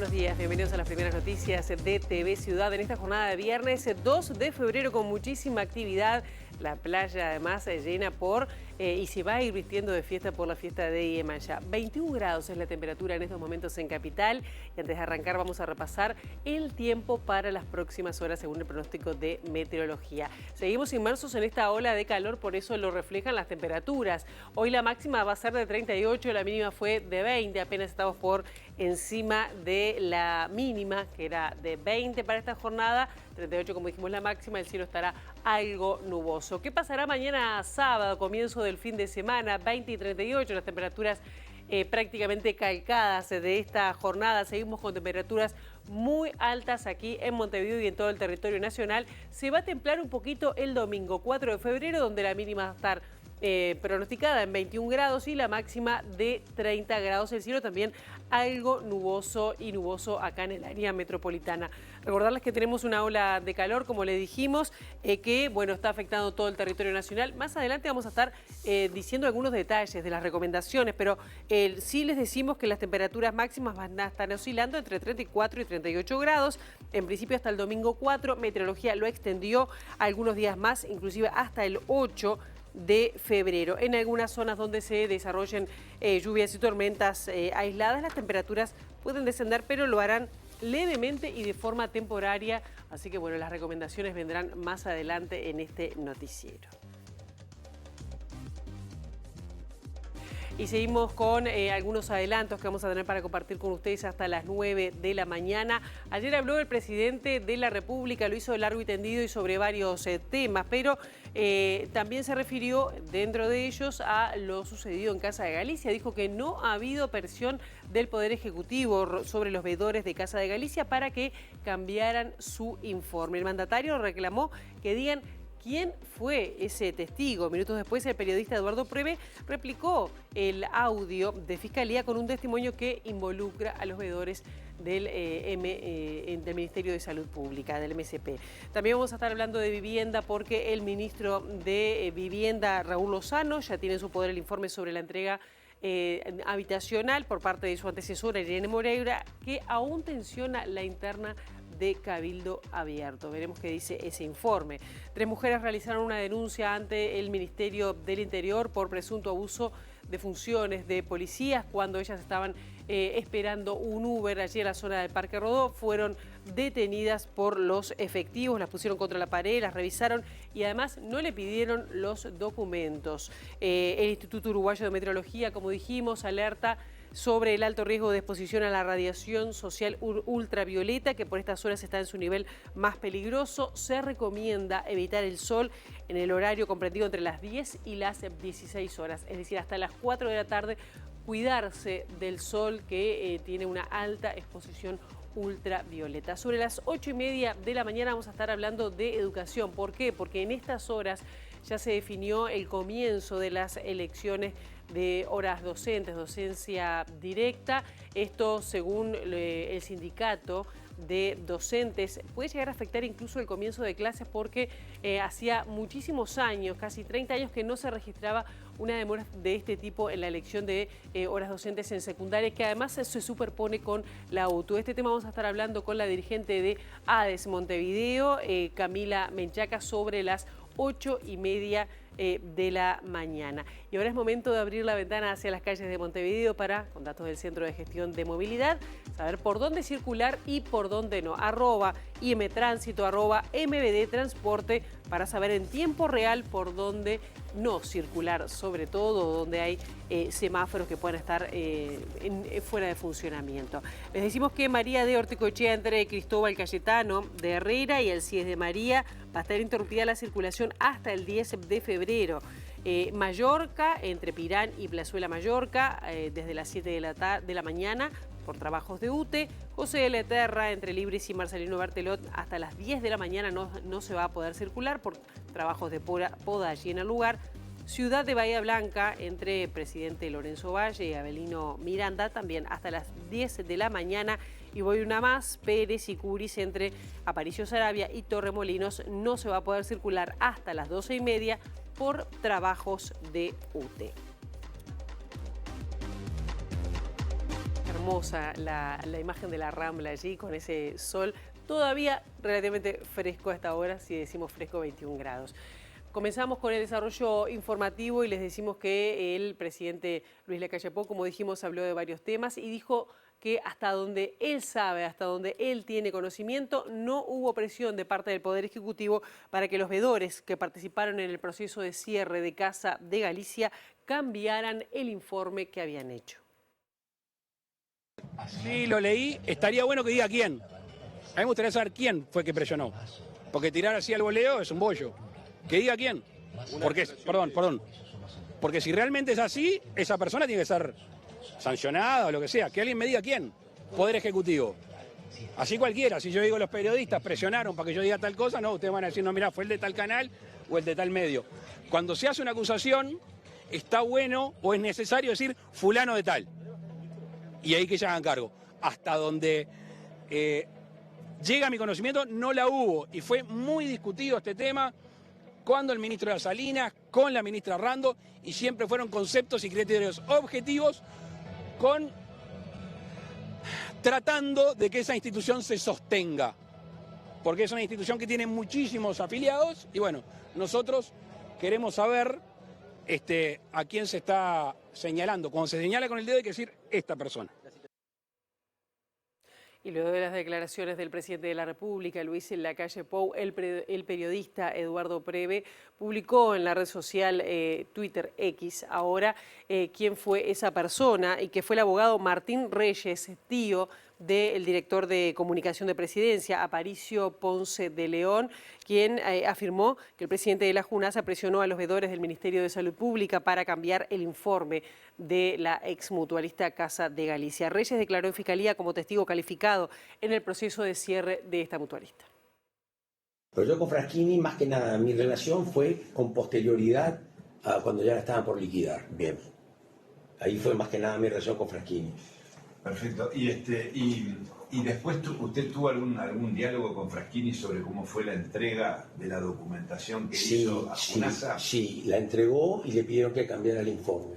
buenos días. Bienvenidos a las primeras noticias de TV Ciudad en esta jornada de viernes 2 de febrero con muchísima actividad. La playa además llena y se va a ir vistiendo de fiesta por la fiesta de Iemanjá. 21 grados es la temperatura en estos momentos en Capital. Y antes de arrancar vamos a repasar el tiempo para las próximas horas según el pronóstico de meteorología. Seguimos inmersos en esta ola de calor, por eso lo reflejan las temperaturas. Hoy la máxima va a ser de 38, la mínima fue de 20. Apenas estamos por encima de la mínima, que era de 20 para esta jornada. 38, como dijimos, la máxima. El cielo estará algo nuboso. ¿Qué pasará mañana sábado, comienzo del fin de semana? 20 y 38, las temperaturas prácticamente calcadas de esta jornada. Seguimos con temperaturas muy altas aquí en Montevideo y en todo el territorio nacional. Se va a templar un poquito el domingo 4 de febrero, donde la mínima va a estar pronosticada en 21 grados y la máxima de 30 grados. El cielo también algo nuboso y nuboso acá en el área metropolitana. Recordarles que tenemos una ola de calor, como le dijimos, que bueno, está afectando todo el territorio nacional. Más adelante vamos a estar diciendo algunos detalles de las recomendaciones, pero sí les decimos que las temperaturas máximas van a estar oscilando entre 34 y 38 grados. En principio hasta el domingo 4, Meteorología lo extendió algunos días más, inclusive hasta el 8 de febrero. En algunas zonas donde se desarrollen lluvias y tormentas aisladas, las temperaturas pueden descender, pero lo harán levemente y de forma temporaria. Así que bueno, las recomendaciones vendrán más adelante en este noticiero. Y seguimos con algunos adelantos que vamos a tener para compartir con ustedes hasta las 9 de la mañana. Ayer habló el presidente de la República, lo hizo largo y tendido y sobre varios temas, pero también se refirió dentro de ellos a lo sucedido en Casa de Galicia. Dijo que no ha habido presión del Poder Ejecutivo sobre los veedores de Casa de Galicia para que cambiaran su informe. El mandatario reclamó que digan ¿quién fue ese testigo? Minutos después, el periodista Eduardo Preve replicó el audio de Fiscalía con un testimonio que involucra a los veedores del Ministerio de Salud Pública, del MSP. También vamos a estar hablando de vivienda porque el ministro de Vivienda, Raúl Lozano, ya tiene en su poder el informe sobre la entrega habitacional por parte de su antecesora, Irene Moreira, que aún tensiona la interna de Cabildo Abierto. Veremos qué dice ese informe. 3 mujeres realizaron una denuncia ante el Ministerio del Interior por presunto abuso de funciones de policías cuando ellas estaban esperando un Uber allí en la zona del Parque Rodó. Fueron detenidas por los efectivos, las pusieron contra la pared, las revisaron y además no le pidieron los documentos. El Instituto Uruguayo de Meteorología, como dijimos, alerta sobre el alto riesgo de exposición a la radiación social ultravioleta, que por estas horas está en su nivel más peligroso. Se recomienda evitar el sol en el horario comprendido entre las 10 y las 16 horas, es decir, hasta las 4 de la tarde, cuidarse del sol que tiene una alta exposición ultravioleta. Sobre las 8:30 de la mañana vamos a estar hablando de educación. ¿Por qué? Porque en estas horas ya se definió el comienzo de las elecciones de horas docentes, docencia directa. Esto, según el sindicato de docentes, puede llegar a afectar incluso el comienzo de clases porque hacía muchísimos años, casi 30 años, que no se registraba una demora de este tipo en la elección de horas docentes en secundaria, que además se superpone con la UTU. Este tema vamos a estar hablando con la dirigente de ADES Montevideo, Camila Menchaca, sobre las 8:30 de la mañana. Y ahora es momento de abrir la ventana hacia las calles de Montevideo para, con datos del Centro de Gestión de Movilidad, saber por dónde circular y por dónde no. @IMTránsito, @MBD Transporte, para saber en tiempo real por dónde no circular, sobre todo donde hay semáforos que puedan estar fuera de funcionamiento. Les decimos que María de Orticoechea entre Cristóbal Cayetano de Herrera y el CIES de María va a estar interrumpida la circulación hasta el 10 de febrero. Mallorca, entre Pirán y Plazuela Mallorca, desde las 7 de la mañana por trabajos de UTE. José de la Terra, entre Libres y Marcelino Bertelot, hasta las 10 de la mañana no se va a poder circular por trabajos de poda allí en el lugar. Ciudad de Bahía Blanca, entre Presidente Lorenzo Valle y Avelino Miranda, también hasta las 10 de la mañana. Y voy una más, Pérez y Curis, entre Aparicio Saravia y Torremolinos, no se va a poder circular hasta las 12:30 por trabajos de UTE. hermosa la imagen de la Rambla allí con ese sol todavía relativamente fresco a esta hora, si decimos fresco, 21 grados. Comenzamos con el desarrollo informativo y les decimos que el presidente Luis Lacalle Pou, como dijimos, habló de varios temas y dijo que hasta donde él sabe, hasta donde él tiene conocimiento, no hubo presión de parte del Poder Ejecutivo para que los veedores que participaron en el proceso de cierre de Casa de Galicia cambiaran el informe que habían hecho. Sí, lo leí. Estaría bueno que diga quién. A mí me gustaría saber quién fue que presionó. Porque tirar así al voleo es un bollo. Que diga quién. Porque, perdón. Porque si realmente es así, esa persona tiene que ser sancionada o lo que sea. Que alguien me diga quién. Poder Ejecutivo. Así cualquiera. Si yo digo los periodistas presionaron para que yo diga tal cosa, no, ustedes van a decir, no, mira, fue el de tal canal o el de tal medio. Cuando se hace una acusación, está bueno o es necesario decir fulano de tal. Y ahí que se hagan cargo. Hasta donde llega a mi conocimiento, no la hubo. Y fue muy discutido este tema cuando el ministro de las Salinas, con la ministra Rando, y siempre fueron conceptos y criterios objetivos tratando de que esa institución se sostenga. Porque es una institución que tiene muchísimos afiliados y bueno, nosotros queremos saber a quién se está señalando. Cuando se señala con el dedo hay que decir esta persona. Y luego de las declaraciones del presidente de la República, Luis Lacalle Pou, el periodista Eduardo Preve publicó en la red social Twitter X ahora quién fue esa persona y que fue el abogado Martín Reyes, tío del director de comunicación de Presidencia, Aparicio Ponce de León, quien afirmó que el presidente de la Junasa presionó a los veedores del Ministerio de Salud Pública para cambiar el informe de la exmutualista Casa de Galicia. Reyes declaró en Fiscalía como testigo calificado en el proceso de cierre de esta mutualista. Pero yo con Fraschini, más que nada, mi relación fue con posterioridad a cuando ya la estaban por liquidar. Bien. Ahí fue más que nada mi relación con Fraschini. Perfecto. Y después usted tuvo algún diálogo con Fraschini sobre cómo fue la entrega de la documentación que hizo a Junasa. Sí, la entregó y le pidieron que cambiara el informe.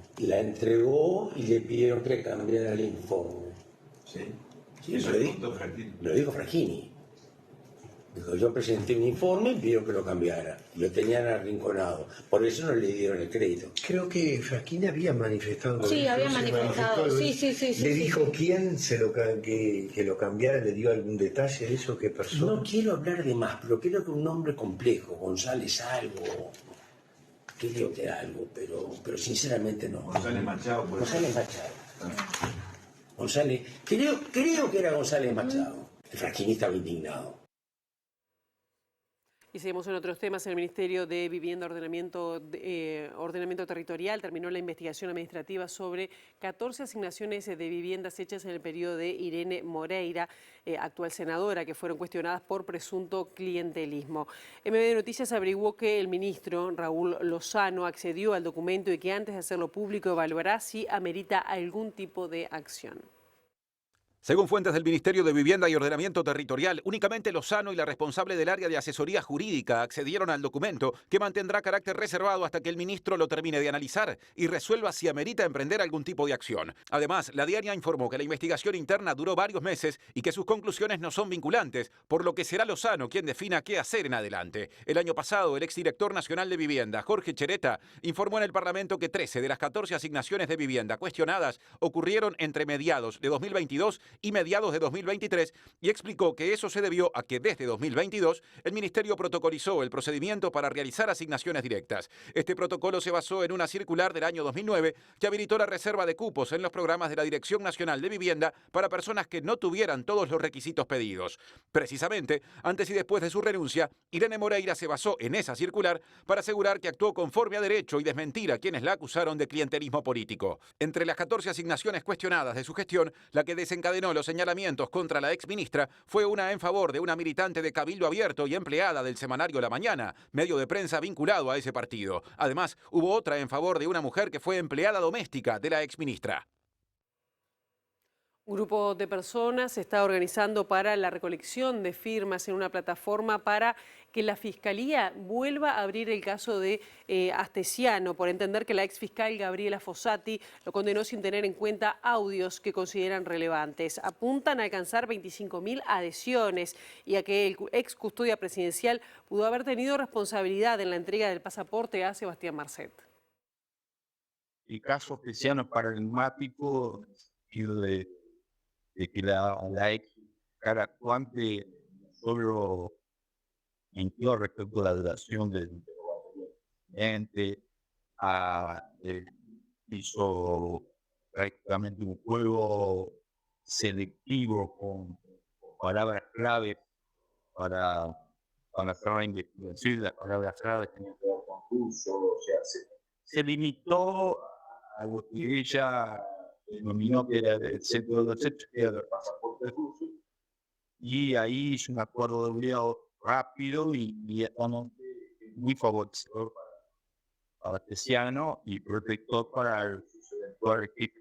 Sí, eso lo dijo Fraschini. Dijo, yo presenté un informe y pidieron que lo cambiara. Lo tenían arrinconado. Por eso no le dieron el crédito. Creo que Fraschini había manifestado. Sí, había manifestado. Sí. ¿Le dijo quién que lo cambiara? ¿Le dio algún detalle de eso? ¿Qué persona? No quiero hablar de más, pero creo que un nombre complejo, González algo, creo que era algo, pero sinceramente no. González Machado. Creo que era González Machado. El Fraschini estaba indignado. Y seguimos en otros temas. El Ministerio de Vivienda y Ordenamiento Territorial terminó la investigación administrativa sobre 14 asignaciones de viviendas hechas en el periodo de Irene Moreira, actual senadora, que fueron cuestionadas por presunto clientelismo. MB Noticias averiguó que el ministro Raúl Lozano accedió al documento y que antes de hacerlo público evaluará si amerita algún tipo de acción. Según fuentes del Ministerio de Vivienda y Ordenamiento Territorial, únicamente Lozano y la responsable del área de asesoría jurídica accedieron al documento, que mantendrá carácter reservado hasta que el ministro lo termine de analizar y resuelva si amerita emprender algún tipo de acción. Además, la diaria informó que la investigación interna duró varios meses y que sus conclusiones no son vinculantes, por lo que será Lozano quien defina qué hacer en adelante. El año pasado, el exdirector nacional de Vivienda, Jorge Chereta, informó en el Parlamento que 13 de las 14 asignaciones de vivienda cuestionadas ocurrieron entre mediados de 2022 y mediados de 2023 y explicó que eso se debió a que desde 2022 el Ministerio protocolizó el procedimiento para realizar asignaciones directas. Este protocolo se basó en una circular del año 2009 que habilitó la reserva de cupos en los programas de la Dirección Nacional de Vivienda para personas que no tuvieran todos los requisitos pedidos. Precisamente, antes y después de su renuncia, Irene Moreira se basó en esa circular para asegurar que actuó conforme a derecho y desmentir a quienes la acusaron de clientelismo político. Entre las 14 asignaciones cuestionadas de su gestión, la que desencadenó los señalamientos contra la exministra fue una en favor de una militante de Cabildo Abierto y empleada del semanario La Mañana, medio de prensa vinculado a ese partido. Además, hubo otra en favor de una mujer que fue empleada doméstica de la exministra. Un grupo de personas se está organizando para la recolección de firmas en una plataforma para que la Fiscalía vuelva a abrir el caso de Astesiano, por entender que la exfiscal Gabriela Fossati lo condenó sin tener en cuenta audios que consideran relevantes. Apuntan a alcanzar 25.000 adhesiones y a que el ex custodia presidencial pudo haber tenido responsabilidad en la entrega del pasaporte a Sebastián Marcet. El caso Astesiano es paradigmático y de que la ex cara actuante solo mintió respecto a la duración del interrogatorio. Hizo prácticamente un juego selectivo con palabras claves para hacer la investigación. Las palabras claves tenían que ver con ruso, o sea, se limitó a lo que ella denominó que era el centro de los hechos, que era el pasaporte ruso, y ahí hizo un acuerdo de obligado rápido y muy favorecedor para Astesiano y protector para el eventual equipo.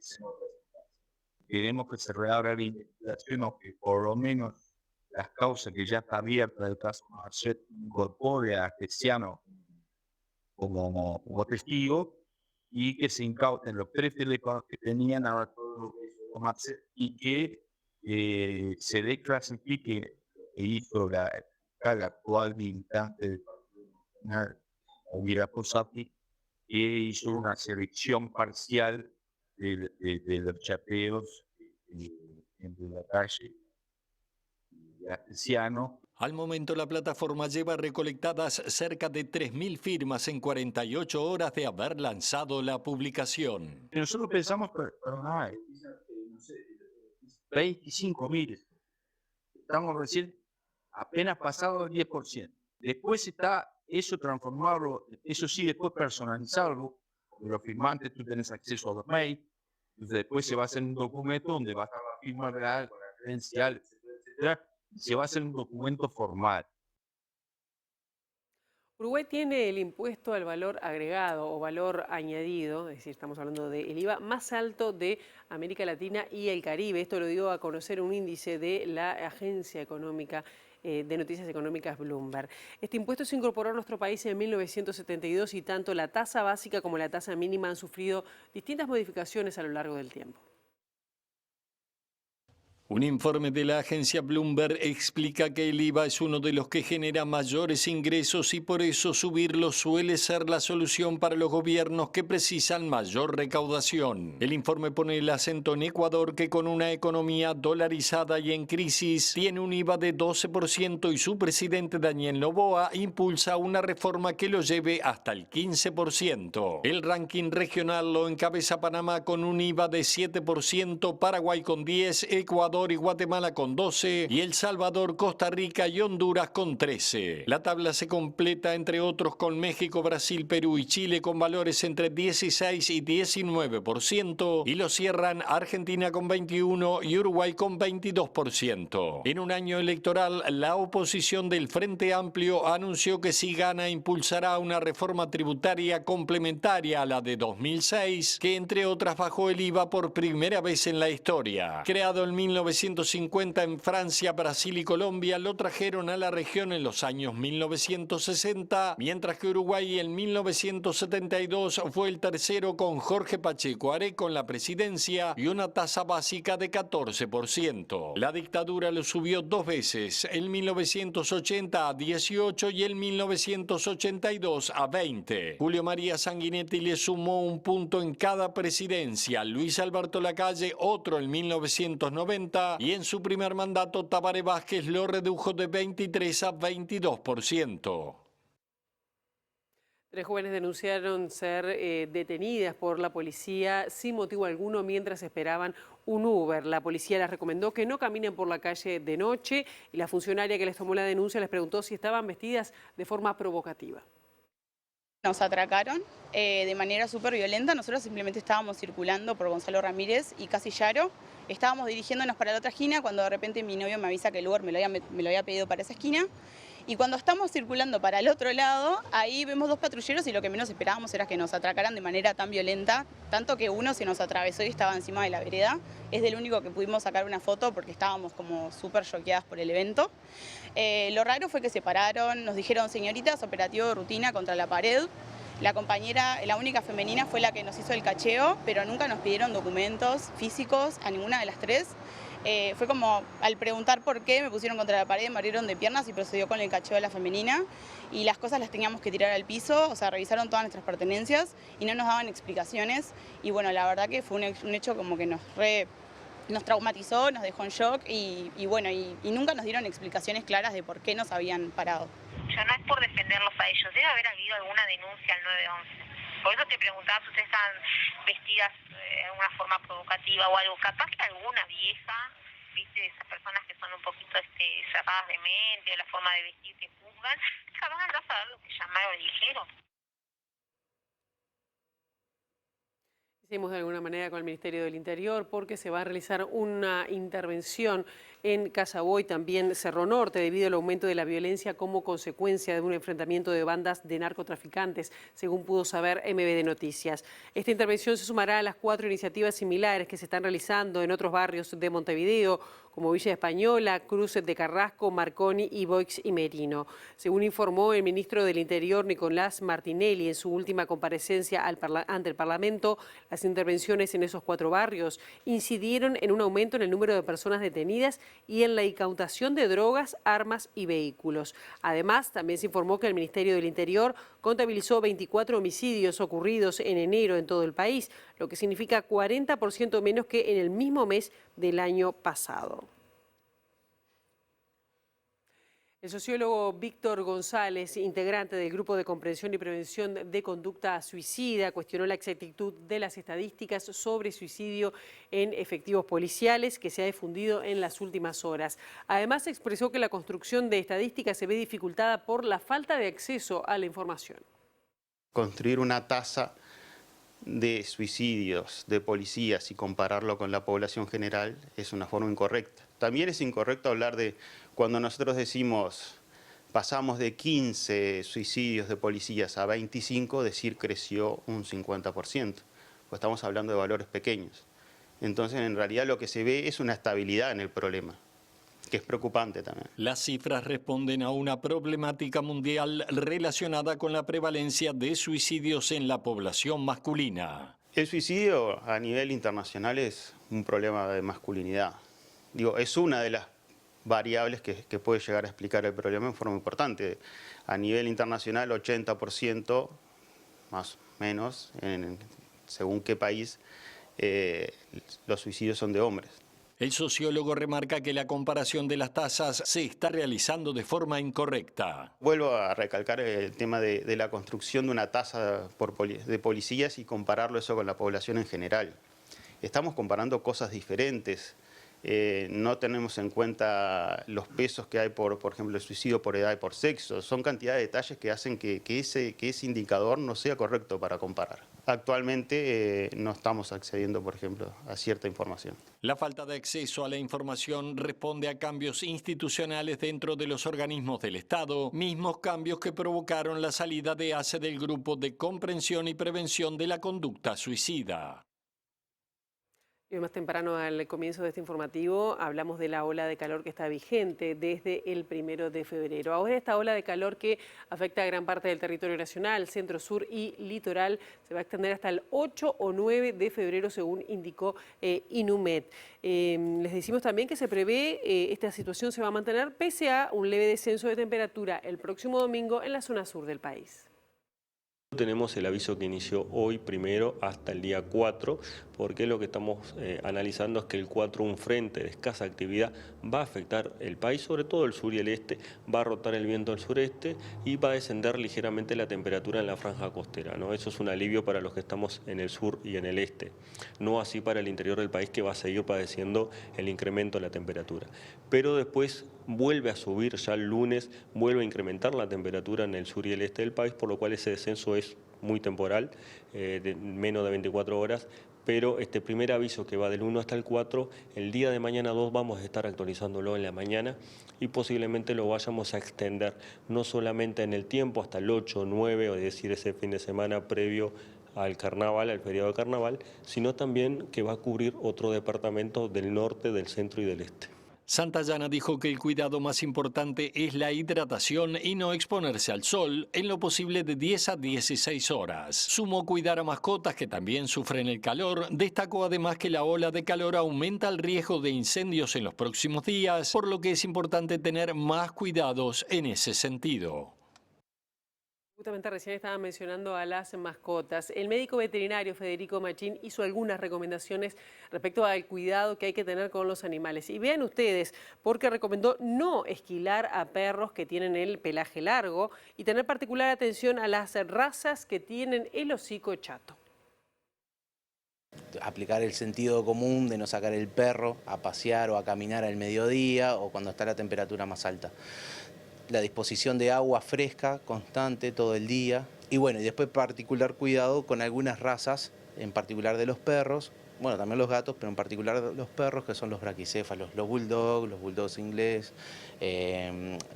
Queremos que se reabra la investigación o que por lo menos las causas que ya está abierta del caso Marcet incorpore a Astesiano como testigo, y que se incauten los 3 teléfonos que tenían ahora todo lo que hizo Marcet, y que se declasifique e hizo la actual militante del Partido Nacional, Gabriela Fossati, que hizo una selección parcial de los chapeos entre la calle y Astesiano. Al momento, la plataforma lleva recolectadas cerca de 3.000 firmas en 48 horas de haber lanzado la publicación. Nosotros pensamos, pero no, 25.000. Estamos recién apenas pasado el 10%. Después está eso transformarlo, eso sí, después personalizarlo. Los firmantes, tú tienes acceso a los mails. Entonces después se va a hacer un documento donde va a estar la firma real, con la credencial, etcétera, etcétera. Se va a hacer un documento formal. Uruguay tiene el impuesto al valor agregado o valor añadido, es decir, estamos hablando del IVA más alto de América Latina y el Caribe. Esto lo dio a conocer un índice de la agencia económica de noticias económicas Bloomberg. Este impuesto se incorporó a nuestro país en 1972 y tanto la tasa básica como la tasa mínima han sufrido distintas modificaciones a lo largo del tiempo. Un informe de la agencia Bloomberg explica que el IVA es uno de los que genera mayores ingresos y por eso subirlo suele ser la solución para los gobiernos que precisan mayor recaudación. El informe pone el acento en Ecuador, que con una economía dolarizada y en crisis tiene un IVA de 12% y su presidente Daniel Noboa impulsa una reforma que lo lleve hasta el 15%. El ranking regional lo encabeza Panamá con un IVA de 7%, Paraguay con 10%, Ecuador y Guatemala con 12% y El Salvador, Costa Rica y Honduras con 13%. La tabla se completa entre otros con México, Brasil, Perú y Chile con valores entre 16 y 19% y lo cierran Argentina con 21% y Uruguay con 22%. En un año electoral, la oposición del Frente Amplio anunció que si gana impulsará una reforma tributaria complementaria a la de 2006, que entre otras bajó el IVA por primera vez en la historia. Creado en 1950 en Francia, Brasil y Colombia, lo trajeron a la región en los años 1960, mientras que Uruguay en 1972 fue el tercero con Jorge Pacheco Areco en la presidencia y una tasa básica de 14%. La dictadura lo subió 2 veces, en 1980 a 18 y en 1982 a 20. Julio María Sanguinetti le sumó un punto en cada presidencia, Luis Alberto Lacalle otro en 1990 y en su primer mandato Tabaré Vázquez lo redujo de 23 a 22%. 3 jóvenes denunciaron ser detenidas por la policía sin motivo alguno mientras esperaban un Uber. La policía les recomendó que no caminen por la calle de noche y la funcionaria que les tomó la denuncia les preguntó si estaban vestidas de forma provocativa. Nos atracaron de manera súper violenta. Nosotros simplemente estábamos circulando por Gonzalo Ramírez y Casillaro. Estábamos dirigiéndonos para la otra esquina cuando de repente mi novio me avisa que el Uber me lo había pedido para esa esquina. Y cuando estamos circulando para el otro lado, ahí vemos dos patrulleros y lo que menos esperábamos era que nos atracaran de manera tan violenta, tanto que uno se nos atravesó y estaba encima de la vereda. Es del único que pudimos sacar una foto porque estábamos como súper choqueadas por el evento. Lo raro fue que se pararon, nos dijeron, señoritas, operativo de rutina contra la pared. La compañera, la única femenina, fue la que nos hizo el cacheo, pero nunca nos pidieron documentos físicos a ninguna de las tres. Fue como, al preguntar por qué, me pusieron contra la pared, me abrieron de piernas y procedió con el cacheo de la femenina. Y las cosas las teníamos que tirar al piso, o sea, revisaron todas nuestras pertenencias y no nos daban explicaciones. Y bueno, la verdad que fue un hecho como que nos traumatizó, nos dejó en shock y nunca nos dieron explicaciones claras de por qué nos habían parado. O sea, no es por defenderlos a ellos, debe haber habido alguna denuncia al 911. Por eso te preguntaba si ustedes estaban vestidas de alguna forma provocativa o algo. Capaz que alguna vieja, viste, esas personas que son un poquito cerradas de mente, o la forma de vestir que juzgan, capaz andás a ver lo que llamaron y dijeron. Hicimos de alguna manera con el Ministerio del Interior porque se va a realizar una intervención en Casaboy, también Cerro Norte, debido al aumento de la violencia como consecuencia de un enfrentamiento de bandas de narcotraficantes, según pudo saber MBD Noticias. Esta intervención se sumará a las 4 iniciativas similares que se están realizando en otros barrios de Montevideo, como Villa Española, Cruz de Carrasco, Marconi y Boix y Merino. Según informó el ministro del Interior, Nicolás Martinelli, en su última comparecencia ante el Parlamento, las intervenciones en esos 4 barrios incidieron en un aumento en el número de personas detenidas y en la incautación de drogas, armas y vehículos. Además, también se informó que el Ministerio del Interior contabilizó 24 homicidios ocurridos en enero en todo el país, lo que significa 40% menos que en el mismo mes del año pasado. El sociólogo Víctor González, integrante del Grupo de Comprensión y Prevención de Conducta Suicida, cuestionó la exactitud de las estadísticas sobre suicidio en efectivos policiales que se ha difundido en las últimas horas. Además, expresó que la construcción de estadísticas se ve dificultada por la falta de acceso a la información. Construir una tasa de suicidios de policías y compararlo con la población general es una forma incorrecta. También es incorrecto hablar de cuando nosotros decimos pasamos de 15 suicidios de policías a 25, decir creció un 50%, pues estamos hablando de valores pequeños. Entonces, en realidad lo que se ve es una estabilidad en el problema, que es preocupante también. Las cifras responden a una problemática mundial relacionada con la prevalencia de suicidios en la población masculina. El suicidio a nivel internacional es un problema de masculinidad. Digo, es una de las variables que puede llegar a explicar el problema en forma importante. A nivel internacional, 80% más o menos, según qué país, los suicidios son de hombres. El sociólogo remarca que la comparación de las tasas se está realizando de forma incorrecta. Vuelvo a recalcar el tema de la construcción de una tasa de policías y compararlo eso con la población en general. Estamos comparando cosas diferentes. No tenemos en cuenta los pesos que hay por ejemplo, el suicidio por edad y por sexo. Son cantidad de detalles que hacen que ese indicador no sea correcto para comparar. Actualmente no estamos accediendo, por ejemplo, a cierta información. La falta de acceso a la información responde a cambios institucionales dentro de los organismos del Estado, mismos cambios que provocaron la salida de ACE del Grupo de Comprensión y Prevención de la Conducta Suicida. Y más temprano, al comienzo de este informativo, hablamos de la ola de calor que está vigente desde el 1 de febrero. Ahora esta ola de calor que afecta a gran parte del territorio nacional, centro, sur y litoral, se va a extender hasta el 8 o 9 de febrero, según indicó INUMED. Les decimos también que se prevé esta situación se va a mantener pese a un leve descenso de temperatura el próximo domingo en la zona sur del país. Tenemos el aviso que inició hoy primero hasta el día 4, porque lo que estamos analizando es que el 4, un frente de escasa actividad, va a afectar el país, sobre todo el sur y el este, va a rotar el viento al sureste y va a descender ligeramente la temperatura en la franja costera, ¿no? Eso es un alivio para los que estamos en el sur y en el este, no así para el interior del país, que va a seguir padeciendo el incremento de la temperatura. Pero después vuelve a subir, ya el lunes vuelve a incrementar la temperatura en el sur y el este del país, por lo cual ese descenso es muy temporal, de menos de 24 horas, pero este primer aviso que va del 1 hasta el 4, el día de mañana 2 vamos a estar actualizándolo en la mañana y posiblemente lo vayamos a extender no solamente en el tiempo hasta el 8 o 9, o es decir, ese fin de semana previo al carnaval, al feriado de carnaval, sino también que va a cubrir otro departamento del norte, del centro y del este. Santayana dijo que el cuidado más importante es la hidratación y no exponerse al sol en lo posible de 10 a 16 horas. Sumó cuidar a mascotas que también sufren el calor. Destacó además que la ola de calor aumenta el riesgo de incendios en los próximos días, por lo que es importante tener más cuidados en ese sentido. Justamente recién estaba mencionando a las mascotas. El médico veterinario Federico Machín hizo algunas recomendaciones respecto al cuidado que hay que tener con los animales. Y vean ustedes, porque recomendó no esquilar a perros que tienen el pelaje largo y tener particular atención a las razas que tienen el hocico chato. Aplicar el sentido común de no sacar el perro a pasear o a caminar al mediodía o cuando está la temperatura más alta. La disposición de agua fresca, constante, todo el día. Y bueno, y después particular cuidado con algunas razas, en particular de los perros, bueno, también los gatos, pero en particular los perros, que son los braquicéfalos, los bulldogs inglés,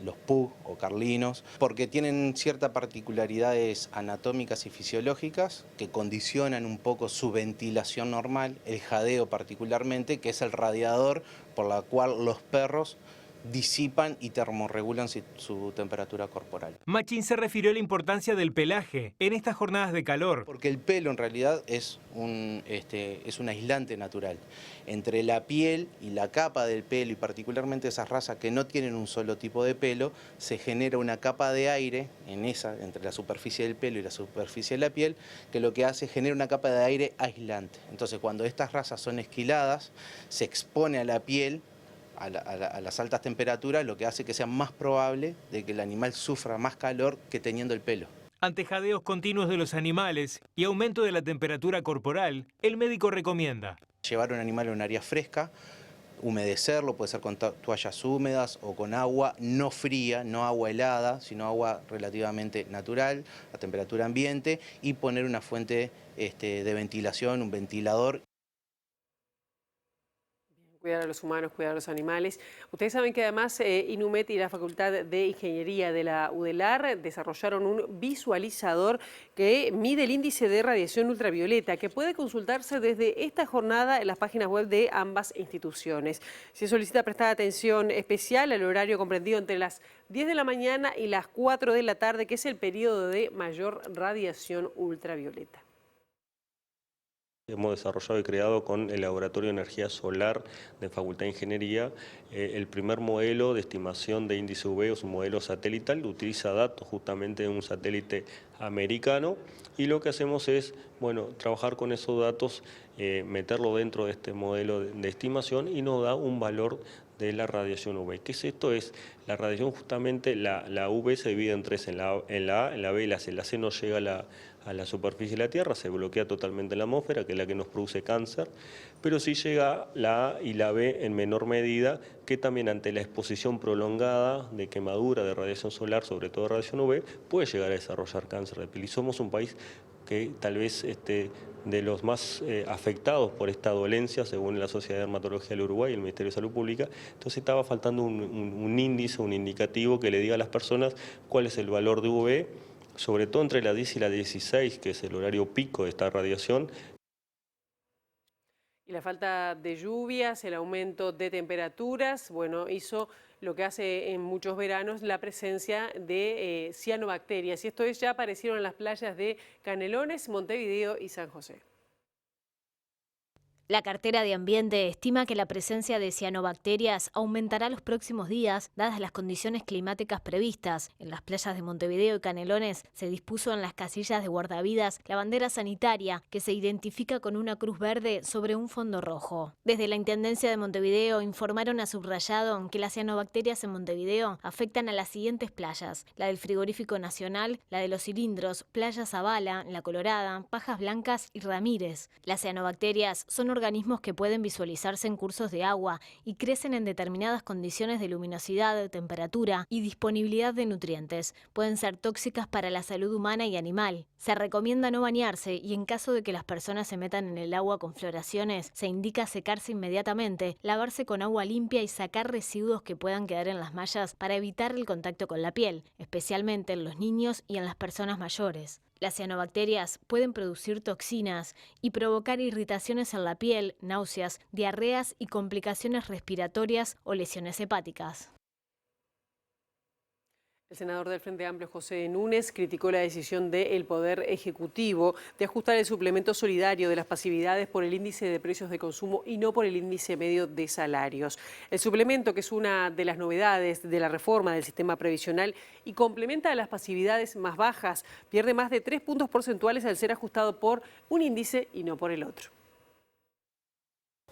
los pug o carlinos, porque tienen ciertas particularidades anatómicas y fisiológicas que condicionan un poco su ventilación normal, el jadeo particularmente, que es el radiador por la cual los perros disipan y termorregulan su temperatura corporal. Machín se refirió a la importancia del pelaje en estas jornadas de calor. Porque el pelo en realidad es un aislante natural. Entre la piel y la capa del pelo, y particularmente esas razas que no tienen un solo tipo de pelo, se genera una capa de aire entre la superficie del pelo y la superficie de la piel, que lo que hace es generar una capa de aire aislante. Entonces, cuando estas razas son esquiladas, se expone a la piel a las altas temperaturas, lo que hace que sea más probable de que el animal sufra más calor que teniendo el pelo. Ante jadeos continuos de los animales y aumento de la temperatura corporal, el médico recomienda llevar un animal a un área fresca, humedecerlo, puede ser con toallas húmedas o con agua no fría, no agua helada, sino agua relativamente natural, a temperatura ambiente, y poner una fuente de ventilación, un ventilador. Cuidar a los humanos, cuidar a los animales. Ustedes saben que además Inumet y la Facultad de Ingeniería de la UDELAR desarrollaron un visualizador que mide el índice de radiación ultravioleta, que puede consultarse desde esta jornada en las páginas web de ambas instituciones. Se solicita prestar atención especial al horario comprendido entre las 10 de la mañana y las 4 de la tarde, que es el periodo de mayor radiación ultravioleta. Hemos desarrollado y creado con el Laboratorio de Energía Solar de Facultad de Ingeniería el primer modelo de estimación de índice UV, es un modelo satelital, utiliza datos justamente de un satélite americano, y lo que hacemos es, trabajar con esos datos, meterlo dentro de este modelo de estimación, y nos da un valor de la radiación UV. ¿Qué es esto? Es la radiación, justamente la UV se divide en tres, en la A, en la B y la C. La C no llega a la superficie de la Tierra, se bloquea totalmente en la atmósfera, que es la que nos produce cáncer, pero sí llega la A y la B en menor medida, que también ante la exposición prolongada de quemadura de radiación solar, sobre todo radiación UV, puede llegar a desarrollar cáncer de piel. Y somos un país que tal vez de los más afectados por esta dolencia, según la Sociedad de Dermatología del Uruguay y el Ministerio de Salud Pública. Entonces estaba faltando un índice, un indicativo que le diga a las personas cuál es el valor de UV, sobre todo entre la 10 y la 16, que es el horario pico de esta radiación. Y la falta de lluvias, el aumento de temperaturas, hizo lo que hace en muchos veranos la presencia de cianobacterias. Y esto ya aparecieron en las playas de Canelones, Montevideo y San José. La cartera de Ambiente estima que la presencia de cianobacterias aumentará los próximos días, dadas las condiciones climáticas previstas. En las playas de Montevideo y Canelones se dispuso en las casillas de guardavidas la bandera sanitaria, que se identifica con una cruz verde sobre un fondo rojo. Desde la Intendencia de Montevideo informaron a Subrayado que las cianobacterias en Montevideo afectan a las siguientes playas: la del Frigorífico Nacional, la de Los Cilindros, Playa Zavala, La Colorada, Pajas Blancas y Ramírez. Las cianobacterias son organismos que pueden visualizarse en cursos de agua y crecen en determinadas condiciones de luminosidad, temperatura y disponibilidad de nutrientes. Pueden ser tóxicas para la salud humana y animal. Se recomienda no bañarse y en caso de que las personas se metan en el agua con floraciones, se indica secarse inmediatamente, lavarse con agua limpia y sacar residuos que puedan quedar en las mallas para evitar el contacto con la piel, especialmente en los niños y en las personas mayores. Las cianobacterias pueden producir toxinas y provocar irritaciones en la piel, náuseas, diarreas y complicaciones respiratorias o lesiones hepáticas. El senador del Frente Amplio, José Núñez, criticó la decisión del Poder Ejecutivo de ajustar el suplemento solidario de las pasividades por el índice de precios de consumo y no por el índice medio de salarios. El suplemento, que es una de las novedades de la reforma del sistema previsional y complementa a las pasividades más bajas, pierde más de 3 puntos porcentuales al ser ajustado por un índice y no por el otro.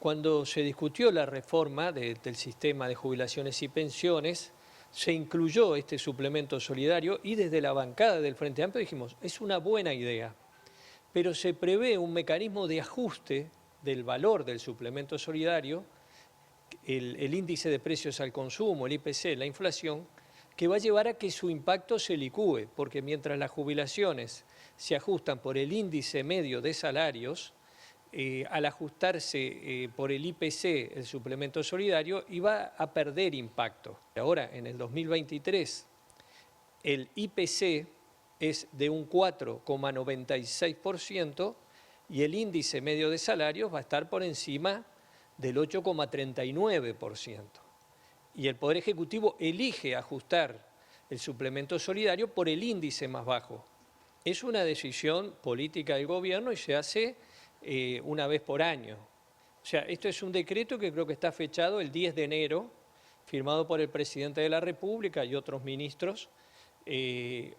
Cuando se discutió la reforma del sistema de jubilaciones y pensiones, se incluyó este suplemento solidario y desde la bancada del Frente Amplio dijimos, es una buena idea, pero se prevé un mecanismo de ajuste del valor del suplemento solidario, el índice de precios al consumo, el IPC, la inflación, que va a llevar a que su impacto se licúe, porque mientras las jubilaciones se ajustan por el índice medio de salarios, al ajustarse por el IPC, el suplemento solidario, iba a perder impacto. Ahora, en el 2023, el IPC es de un 4,96% y el índice medio de salarios va a estar por encima del 8,39%. Y el Poder Ejecutivo elige ajustar el suplemento solidario por el índice más bajo. Es una decisión política del gobierno y se hace una vez por año. O sea, esto es un decreto que creo que está fechado el 10 de enero, firmado por el presidente de la República y otros ministros.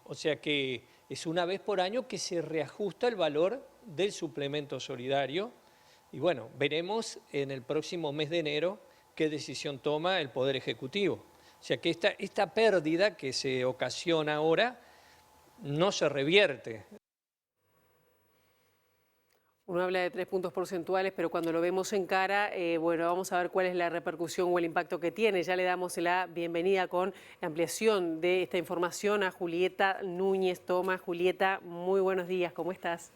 O sea que es una vez por año que se reajusta el valor del suplemento solidario. Y bueno, veremos en el próximo mes de enero qué decisión toma el Poder Ejecutivo. O sea que esta pérdida que se ocasiona ahora no se revierte. Uno habla de 3 puntos porcentuales, pero cuando lo vemos en cara, bueno, vamos a ver cuál es la repercusión o el impacto que tiene. Ya le damos la bienvenida con la ampliación de esta información a Julieta Núñez Tomás. Julieta, muy buenos días, ¿cómo estás?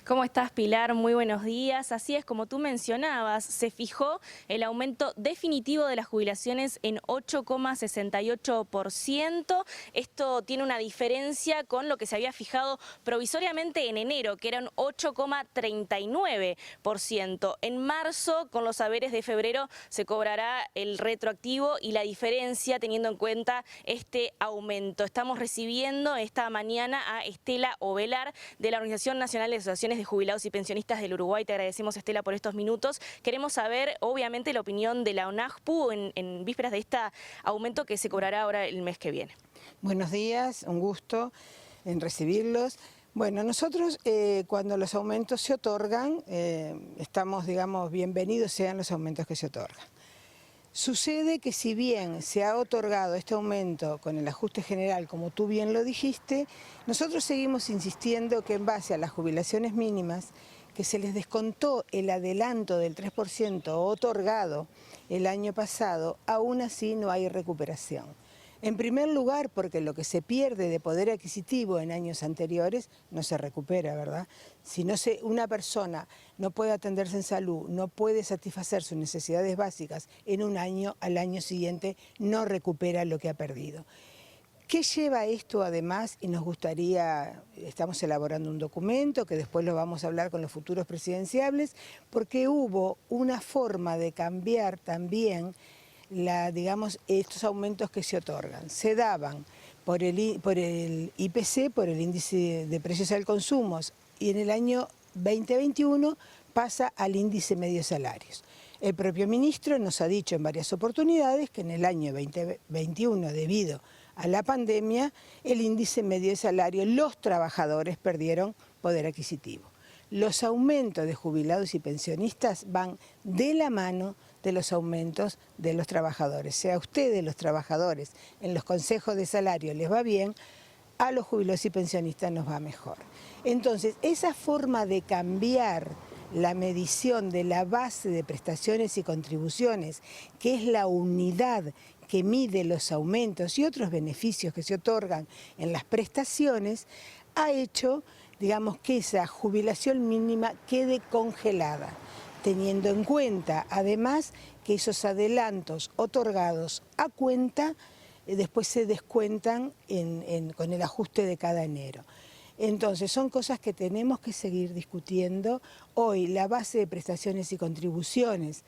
¿Cómo estás, Pilar? Muy buenos días. Así es, como tú mencionabas, se fijó el aumento definitivo de las jubilaciones en 8,68%. Esto tiene una diferencia con lo que se había fijado provisoriamente en enero, que eran 8,39%. En marzo, con los haberes de febrero, se cobrará el retroactivo y la diferencia teniendo en cuenta este aumento. Estamos recibiendo esta mañana a Estela Ovelar de la Organización Nacional de Asociaciones de Jubilados y Pensionistas del Uruguay. Te agradecemos, Estela, por estos minutos. Queremos saber, obviamente, la opinión de la ONAJPU en vísperas de este aumento que se cobrará ahora el mes que viene. Buenos días, un gusto en recibirlos. Bueno, nosotros cuando los aumentos se otorgan, estamos, digamos, bienvenidos sean los aumentos que se otorgan. Sucede que si bien se ha otorgado este aumento con el ajuste general, como tú bien lo dijiste, nosotros seguimos insistiendo que en base a las jubilaciones mínimas, que se les descontó el adelanto del 3% otorgado el año pasado, aún así no hay recuperación. En primer lugar, porque lo que se pierde de poder adquisitivo en años anteriores no se recupera, ¿verdad? Si una persona no puede atenderse en salud, no puede satisfacer sus necesidades básicas en un año, al año siguiente no recupera lo que ha perdido. ¿Qué lleva esto además? Y nos gustaría, estamos elaborando un documento que después lo vamos a hablar con los futuros presidenciables, porque hubo una forma de cambiar también digamos, estos aumentos que se otorgan. Se daban por el IPC, por el índice de precios al consumo, y en el año 2021 pasa al índice medio de salarios. El propio ministro nos ha dicho en varias oportunidades que en el año 2021, debido a la pandemia, el índice medio de salario, los trabajadores perdieron poder adquisitivo. Los aumentos de jubilados y pensionistas van de la mano de los aumentos de los trabajadores. Si a ustedes, los trabajadores, en los consejos de salario les va bien, a los jubilados y pensionistas nos va mejor. Entonces, esa forma de cambiar la medición de la base de prestaciones y contribuciones, que es la unidad que mide los aumentos y otros beneficios que se otorgan en las prestaciones, ha hecho, digamos, que esa jubilación mínima quede congelada, teniendo en cuenta, además, que esos adelantos otorgados a cuenta después se descuentan con el ajuste de cada enero. Entonces, son cosas que tenemos que seguir discutiendo. Hoy la base de prestaciones y contribuciones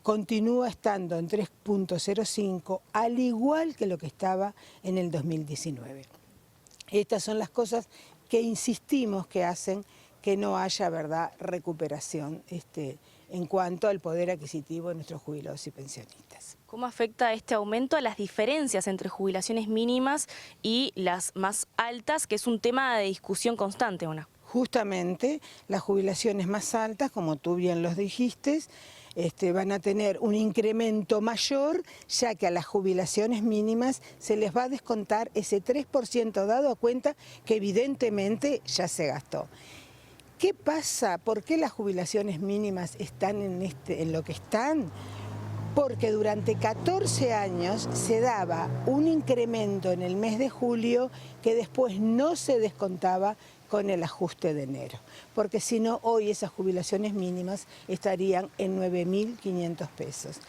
continúa estando en 3.05, al igual que lo que estaba en el 2019. Estas son las cosas que insistimos que hacen que no haya, ¿verdad?, recuperación en cuanto al poder adquisitivo de nuestros jubilados y pensionistas. ¿Cómo afecta este aumento a las diferencias entre jubilaciones mínimas y las más altas, que es un tema de discusión constante, Ona? Justamente las jubilaciones más altas, como tú bien los dijiste, van a tener un incremento mayor, ya que a las jubilaciones mínimas se les va a descontar ese 3% dado a cuenta que evidentemente ya se gastó. ¿Qué pasa? ¿Por qué las jubilaciones mínimas están en lo que están? Porque durante 14 años se daba un incremento en el mes de julio que después no se descontaba con el ajuste de enero, porque si no, hoy esas jubilaciones mínimas estarían en 9.500 pesos.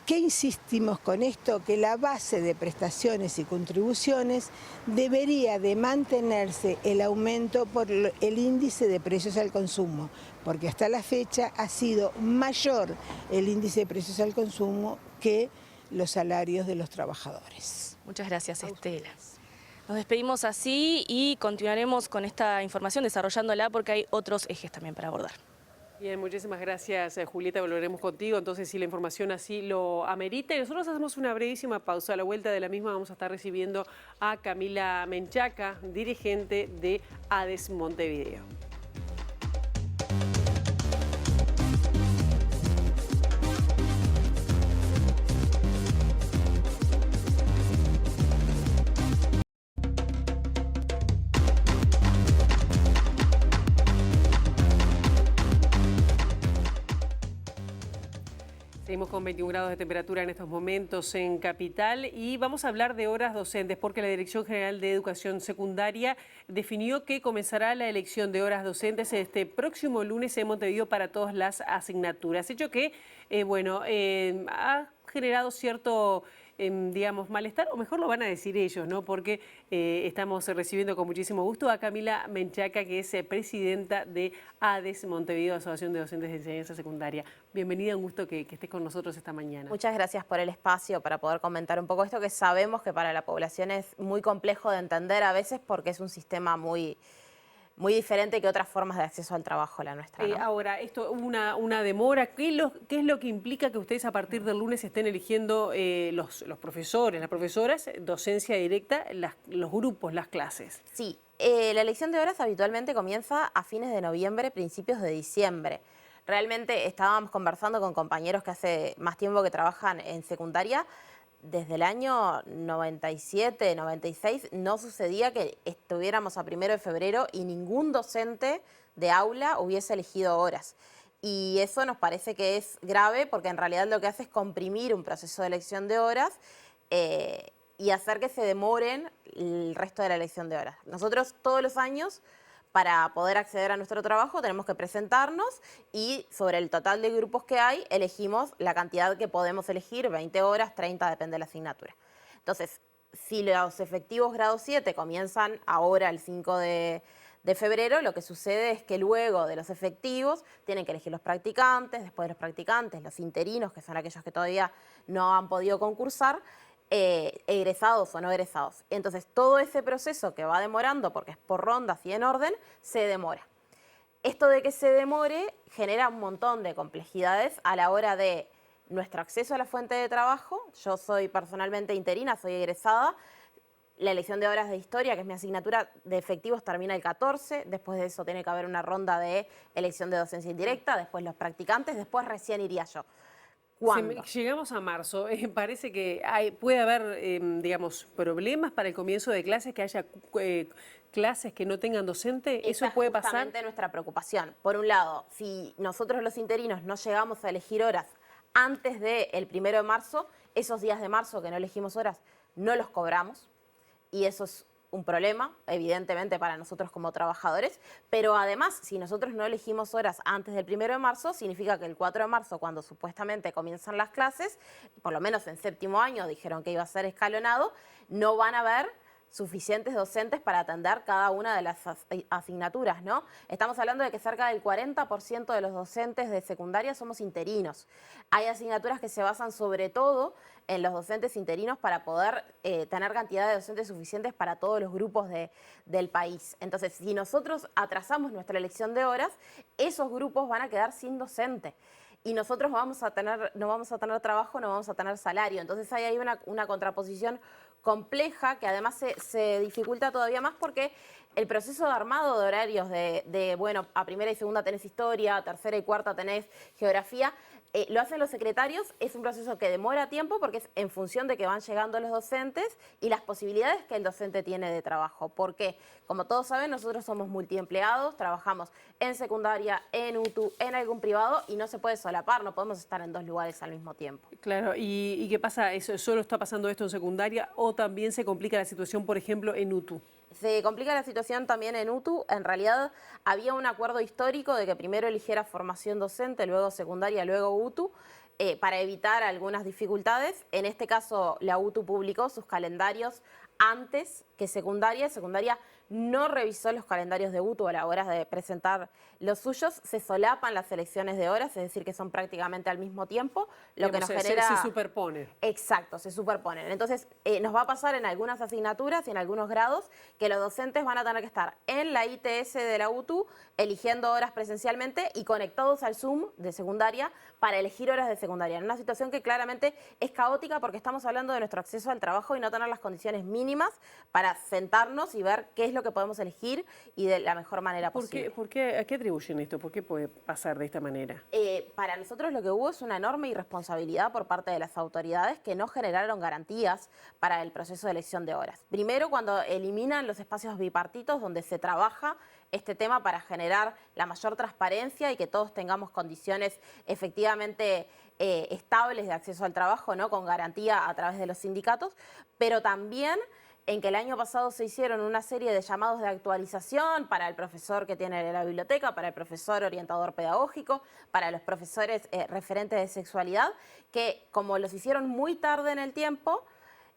¿Qué insistimos con esto? Que la base de prestaciones y contribuciones debería de mantenerse el aumento por el índice de precios al consumo, porque hasta la fecha ha sido mayor el índice de precios al consumo que los salarios de los trabajadores. Muchas gracias, Estela. Nos despedimos así y continuaremos con esta información desarrollándola porque hay otros ejes también para abordar. Bien, muchísimas gracias, Julieta. Volveremos contigo, entonces, si la información así lo amerita. Y nosotros hacemos una brevísima pausa. A la vuelta de la misma vamos a estar recibiendo a Camila Menchaca, dirigente de ADES Montevideo. Seguimos con 21 grados de temperatura en estos momentos en Capital y vamos a hablar de horas docentes porque la Dirección General de Educación Secundaria definió que comenzará la elección de horas docentes este próximo lunes en Montevideo para todas las asignaturas. Hecho que, ha generado cierto digamos, malestar, o mejor lo van a decir ellos, ¿no? Porque estamos recibiendo con muchísimo gusto a Camila Menchaca, que es presidenta de ADES Montevideo, Asociación de Docentes de Enseñanza Secundaria. Bienvenida, un gusto que estés con nosotros esta mañana. Muchas gracias por el espacio para poder comentar un poco esto que sabemos que para la población es muy complejo de entender a veces porque es un sistema muy diferente que otras formas de acceso al trabajo, la nuestra, ¿no? Ahora, esto, una demora, ¿qué es lo que implica que ustedes a partir del lunes estén eligiendo los profesores, las profesoras, docencia directa, los grupos, las clases? Sí, la elección de horas habitualmente comienza a fines de noviembre, principios de diciembre. Realmente estábamos conversando con compañeros que hace más tiempo que trabajan en secundaria. Desde el año 97, 96, no sucedía que estuviéramos a 1 de febrero y ningún docente de aula hubiese elegido horas. Y eso nos parece que es grave porque en realidad lo que hace es comprimir un proceso de elección de horas y hacer que se demoren el resto de la elección de horas. Nosotros todos los años, para poder acceder a nuestro trabajo, tenemos que presentarnos y sobre el total de grupos que hay, elegimos la cantidad que podemos elegir, 20 horas, 30, depende de la asignatura. Entonces, si los efectivos grado 7 comienzan ahora el 5 de febrero, lo que sucede es que luego de los efectivos tienen que elegir los practicantes, después de los practicantes, los interinos, que son aquellos que todavía no han podido concursar, egresados o no egresados. Entonces todo ese proceso que va demorando, porque es por rondas y en orden, se demora. Esto de que se demore genera un montón de complejidades a la hora de nuestro acceso a la fuente de trabajo. Yo soy personalmente interina, soy egresada. La elección de horas de historia, que es mi asignatura de efectivos, termina el 14. Después de eso tiene que haber una ronda de elección de docencia indirecta, después los practicantes, después recién iría yo. ¿Cuándo? Llegamos a marzo, parece que puede haber, digamos, problemas para el comienzo de clases, que haya clases que no tengan docente. ¿Eso puede pasar? Esa es justamente nuestra preocupación. Por un lado, si nosotros los interinos no llegamos a elegir horas antes del 1 de marzo, esos días de marzo que no elegimos horas, no los cobramos. Y eso es un problema, evidentemente, para nosotros como trabajadores, pero además, si nosotros no elegimos horas antes del 1 de marzo, significa que el 4 de marzo, cuando supuestamente comienzan las clases, por lo menos en 7º año dijeron que iba a ser escalonado, no van a haber suficientes docentes para atender cada una de las asignaturas, ¿no? Estamos hablando de que cerca del 40% de los docentes de secundaria somos interinos. Hay asignaturas que se basan sobre todo en los docentes interinos para poder tener cantidad de docentes suficientes para todos los grupos del país. Entonces, si nosotros atrasamos nuestra elección de horas, esos grupos van a quedar sin docente. Y nosotros no vamos a tener trabajo, no vamos a tener salario. Entonces ahí hay una contraposición compleja que además se dificulta todavía más porque el proceso de armado de horarios bueno, a primera y segunda tenés historia, a tercera y cuarta tenés geografía, lo hacen los secretarios, es un proceso que demora tiempo porque es en función de que van llegando los docentes y las posibilidades que el docente tiene de trabajo. Porque, como todos saben, nosotros somos multiempleados, trabajamos en secundaria, en UTU, en algún privado y no se puede solapar, no podemos estar en 2 lugares al mismo tiempo. Claro, ¿y qué pasa? ¿Solo está pasando esto en secundaria o también se complica la situación, por ejemplo, en UTU? Se complica la situación también en UTU. En realidad había un acuerdo histórico de que primero eligiera formación docente, luego secundaria, luego UTU, para evitar algunas dificultades. En este caso, la UTU publicó sus calendarios antes que secundaria. Secundaria no revisó los calendarios de UTU a la hora de presentar los suyos. Se solapan las elecciones de horas, es decir, que son prácticamente al mismo tiempo, lo que nos genera... Se superpone. Exacto, se superponen. Entonces, nos va a pasar en algunas asignaturas y en algunos grados que los docentes van a tener que estar en la ITS de la UTU eligiendo horas presencialmente y conectados al Zoom de secundaria para elegir horas de secundaria. En una situación que claramente es caótica porque estamos hablando de nuestro acceso al trabajo y no tener las condiciones mínimas para sentarnos y ver qué es lo que podemos elegir y de la mejor manera posible. ¿A qué atribuyen esto? ¿Por qué puede pasar de esta manera? Para nosotros lo que hubo es una enorme irresponsabilidad por parte de las autoridades que no generaron garantías para el proceso de elección de horas. Primero, cuando eliminan los espacios bipartitos donde se trabaja este tema para generar la mayor transparencia y que todos tengamos condiciones efectivamente estables de acceso al trabajo, ¿no? Con garantía a través de los sindicatos, pero también en que el año pasado se hicieron una serie de llamados de actualización para el profesor que tiene la biblioteca, para el profesor orientador pedagógico, para los profesores referentes de sexualidad, que como los hicieron muy tarde en el tiempo,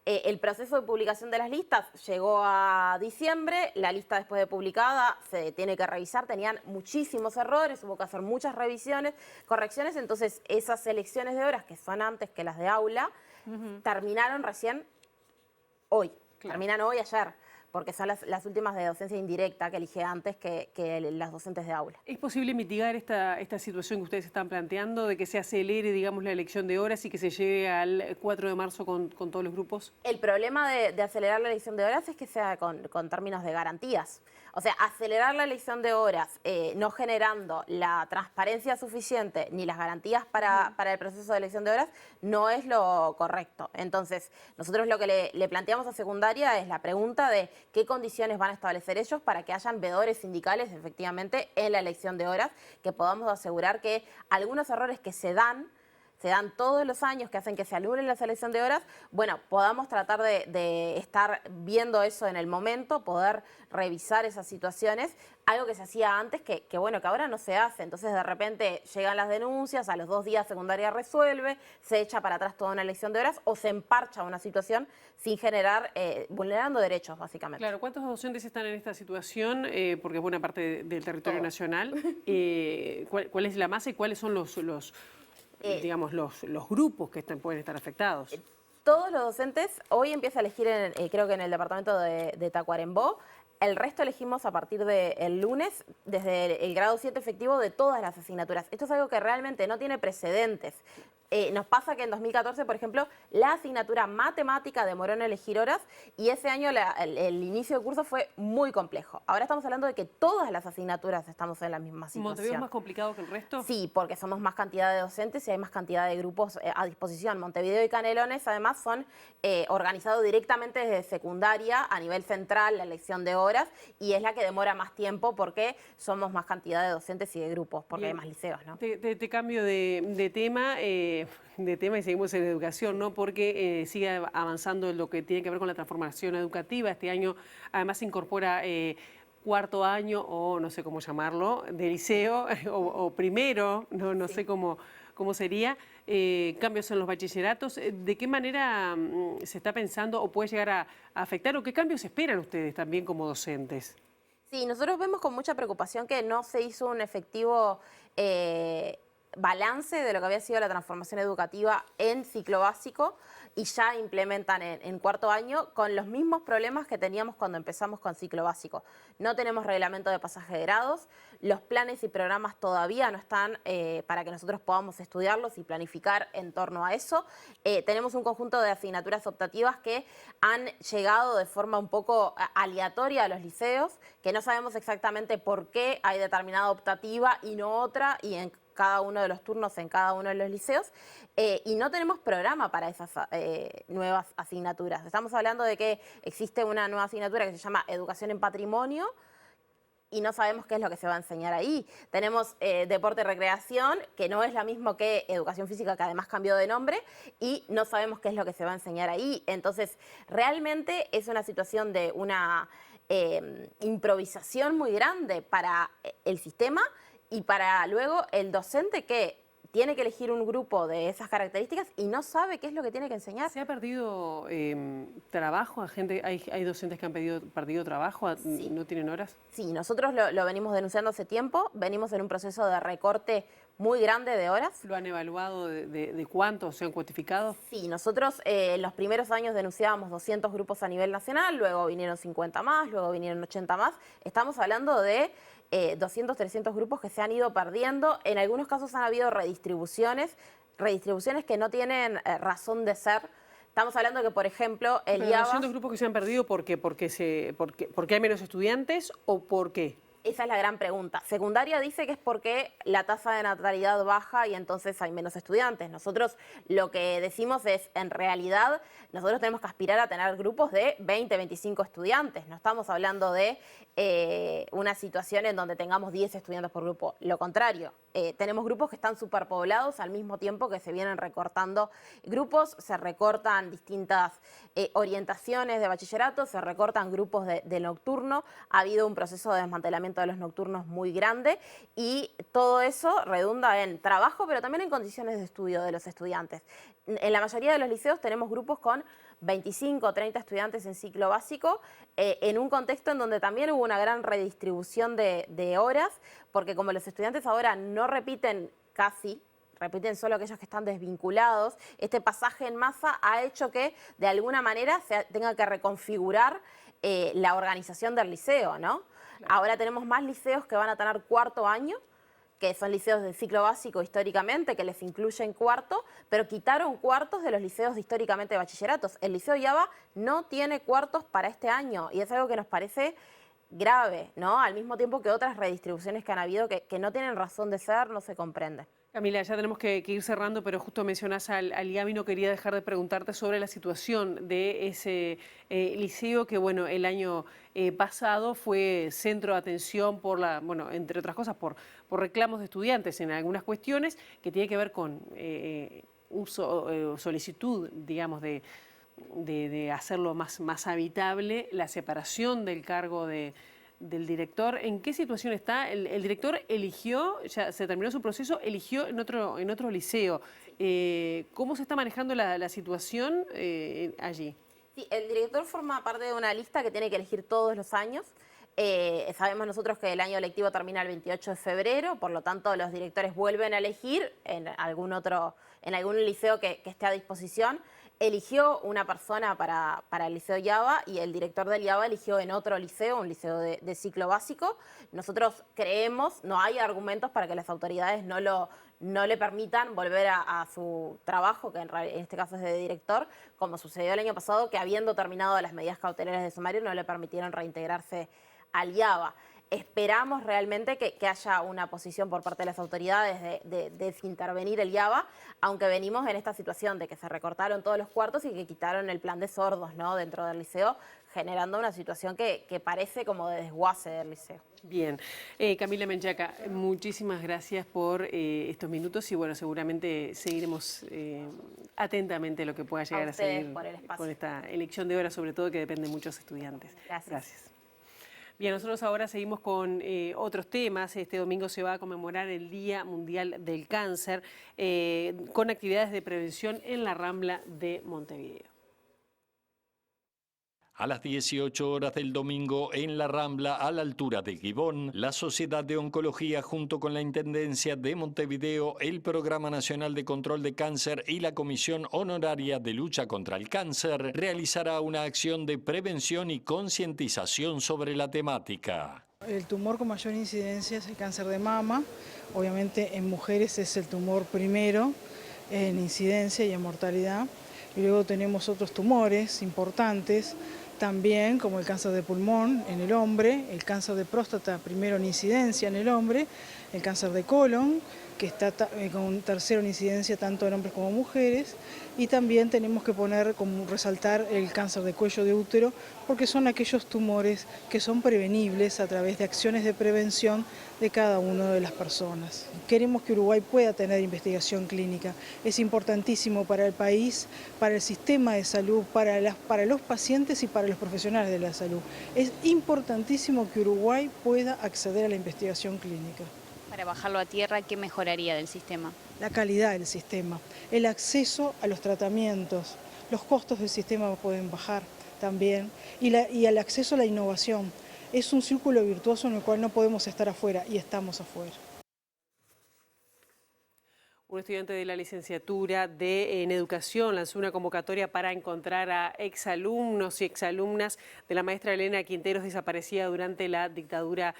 el proceso de publicación de las listas llegó a diciembre, la lista después de publicada se tiene que revisar, tenían muchísimos errores, hubo que hacer muchas revisiones, correcciones, entonces esas elecciones de horas que son antes que las de aula, terminaron recién hoy. Claro. Terminan hoy, ayer, porque son las últimas de docencia indirecta que elige antes que las docentes de aula. ¿Es posible mitigar esta situación que ustedes están planteando, de que se acelere, digamos, la elección de horas y que se llegue al 4 de marzo con todos los grupos? El problema de acelerar la elección de horas es que sea con términos de garantías. O sea, acelerar la elección de horas no generando la transparencia suficiente ni las garantías para el proceso de elección de horas no es lo correcto. Entonces, nosotros lo que le planteamos a secundaria es la pregunta de qué condiciones van a establecer ellos para que hayan veedores sindicales efectivamente en la elección de horas, que podamos asegurar que algunos errores que se dan todos los años, que hacen que se anule la selección de horas, bueno, podamos tratar de estar viendo eso en el momento, poder revisar esas situaciones, algo que se hacía antes, que bueno, que ahora no se hace. Entonces, de repente llegan las denuncias, a los 2 días secundaria resuelve, se echa para atrás toda una elección de horas o se emparcha una situación sin generar, vulnerando derechos, básicamente. Claro, ¿cuántos docentes están en esta situación? Porque es buena parte del territorio nacional. ¿Cuál es la masa y cuáles son los grupos que pueden estar afectados? Todos los docentes, hoy empieza a elegir, creo que en el departamento de Tacuarembó, el resto elegimos a partir del lunes, desde el grado 7 efectivo de todas las asignaturas. Esto es algo que realmente no tiene precedentes. Nos pasa que en 2014, por ejemplo, la asignatura matemática demoró en elegir horas y ese año el inicio de curso fue muy complejo. Ahora estamos hablando de que todas las asignaturas estamos en la misma situación. ¿Montevideo es más complicado que el resto? Sí, porque somos más cantidad de docentes y hay más cantidad de grupos a disposición. Montevideo y Canelones, además, son organizados directamente desde secundaria a nivel central, la elección de horas, y es la que demora más tiempo porque somos más cantidad de docentes y de grupos, porque Bien. hay más liceos, ¿no? Te cambio de tema y seguimos en educación, ¿no? Porque sigue avanzando lo que tiene que ver con la transformación educativa. Este año además se incorpora cuarto año, o no sé cómo llamarlo, de liceo, o primero, no sé cómo sería, cambios en los bachilleratos. ¿De qué manera se está pensando o puede llegar a afectar, o qué cambios esperan ustedes también como docentes? Sí, nosotros vemos con mucha preocupación que no se hizo un efectivo balance de lo que había sido la transformación educativa en ciclo básico y ya implementan en cuarto año con los mismos problemas que teníamos cuando empezamos con ciclo básico. No tenemos reglamento de pasaje de grados, los planes y programas todavía no están para que nosotros podamos estudiarlos y planificar en torno a eso. Tenemos un conjunto de asignaturas optativas que han llegado de forma un poco aleatoria a los liceos, que no sabemos exactamente por qué hay determinada optativa y no otra, y en cada uno de los turnos en cada uno de los liceos, y no tenemos programa para esas nuevas asignaturas. Estamos hablando de que existe una nueva asignatura que se llama Educación en Patrimonio, y no sabemos qué es lo que se va a enseñar ahí. Tenemos deporte y recreación, que no es lo mismo que educación física, que además cambió de nombre, y no sabemos qué es lo que se va a enseñar ahí. Entonces, realmente es una situación de una improvisación muy grande para el sistema y para luego el docente, que tiene que elegir un grupo de esas características y no sabe qué es lo que tiene que enseñar. ¿Se ha perdido trabajo? ¿Hay docentes que han perdido trabajo? Sí. ¿No tienen horas? Sí, nosotros lo venimos denunciando hace tiempo, venimos en un proceso de recorte muy grande de horas. ¿Lo han evaluado de cuánto? ¿Se han cuantificado? Sí, nosotros en los primeros años denunciábamos 200 grupos a nivel nacional, luego vinieron 50 más, luego vinieron 80 más. Estamos hablando de 200, 300 grupos que se han ido perdiendo. En algunos casos han habido redistribuciones que no tienen razón de ser. Estamos hablando que, por ejemplo, el IABA... 200 grupos que se han perdido, ¿por qué? ¿Porque hay menos estudiantes o por qué? Esa es la gran pregunta. Secundaria dice que es porque la tasa de natalidad baja y entonces hay menos estudiantes. Nosotros lo que decimos es, en realidad, nosotros tenemos que aspirar a tener grupos de 20, 25 estudiantes. No estamos hablando de una situación en donde tengamos 10 estudiantes por grupo. Lo contrario, tenemos grupos que están superpoblados al mismo tiempo que se vienen recortando grupos, se recortan distintas orientaciones de bachillerato, se recortan grupos de nocturno. Ha habido un proceso de desmantelamiento de los nocturnos muy grande y todo eso redunda en trabajo, pero también en condiciones de estudio de los estudiantes. En la mayoría de los liceos tenemos grupos con 25 o 30 estudiantes en ciclo básico, en un contexto en donde también hubo una gran redistribución de horas, porque como los estudiantes ahora no repiten casi, repiten solo aquellos que están desvinculados, este pasaje en masa ha hecho que de alguna manera se tenga que reconfigurar la organización del liceo, ¿no? Claro. Ahora tenemos más liceos que van a tener cuarto año, que son liceos de ciclo básico históricamente, que les incluyen cuarto, pero quitaron cuartos de los liceos históricamente de bachilleratos. El Liceo IABA no tiene cuartos para este año y es algo que nos parece grave, ¿no? Al mismo tiempo que otras redistribuciones que han habido que no tienen razón de ser, no se comprenden. Camila, ya tenemos que ir cerrando, pero justo mencionás al IABI, no quería dejar de preguntarte sobre la situación de ese liceo que, bueno, el año pasado fue centro de atención por entre otras cosas, por reclamos de estudiantes en algunas cuestiones que tiene que ver con solicitud, digamos, de hacerlo más habitable, la separación del cargo del director. ¿En qué situación está? El director eligió, ya se terminó su proceso, eligió en otro liceo. ¿Cómo se está manejando la situación allí? Sí, el director forma parte de una lista que tiene que elegir todos los años. Sabemos nosotros que el año lectivo termina el 28 de febrero, por lo tanto los directores vuelven a elegir en algún liceo que esté a disposición. Eligió una persona para el Liceo IABA y el director del IABA eligió en otro liceo, un liceo de ciclo básico. Nosotros creemos, no hay argumentos para que las autoridades no no le permitan volver a su trabajo, que en este caso es de director, como sucedió el año pasado, que habiendo terminado las medidas cautelares de sumario no le permitieron reintegrarse al IABA. Esperamos realmente que haya una posición por parte de las autoridades de desintervenir el IABA, aunque venimos en esta situación de que se recortaron todos los cuartos y que quitaron el plan de sordos, ¿no?, dentro del liceo, generando una situación que parece como de desguace del liceo. Bien. Camila Menchaca, muchísimas gracias por estos minutos y bueno, seguramente seguiremos atentamente lo que pueda llegar a seguir con esta elección de horas, sobre todo que depende de muchos estudiantes. Gracias. Bien, nosotros ahora seguimos con otros temas. Este domingo se va a conmemorar el Día Mundial del Cáncer con actividades de prevención en la Rambla de Montevideo. A las 18 horas del domingo, en la Rambla, a la altura de Gibón, la Sociedad de Oncología, junto con la Intendencia de Montevideo, el Programa Nacional de Control de Cáncer y la Comisión Honoraria de Lucha contra el Cáncer, realizará una acción de prevención y concientización sobre la temática. El tumor con mayor incidencia es el cáncer de mama. Obviamente en mujeres es el tumor primero en incidencia y en mortalidad. Y luego tenemos otros tumores importantes, también como el cáncer de pulmón en el hombre, el cáncer de próstata primero en incidencia en el hombre, el cáncer de colon, que está con tercero en incidencia tanto en hombres como mujeres, y también tenemos que resaltar el cáncer de cuello de útero, porque son aquellos tumores que son prevenibles a través de acciones de prevención de cada una de las personas. Queremos que Uruguay pueda tener investigación clínica. Es importantísimo para el país, para el sistema de salud, para los pacientes y para los profesionales de la salud. Es importantísimo que Uruguay pueda acceder a la investigación clínica. Para bajarlo a tierra, ¿qué mejoraría del sistema? La calidad del sistema, el acceso a los tratamientos, los costos del sistema pueden bajar también y el acceso a la innovación. Es un círculo virtuoso en el cual no podemos estar afuera y estamos afuera. Un estudiante de la licenciatura en Educación lanzó una convocatoria para encontrar a exalumnos y exalumnas de la maestra Elena Quinteros, desaparecida durante la dictadura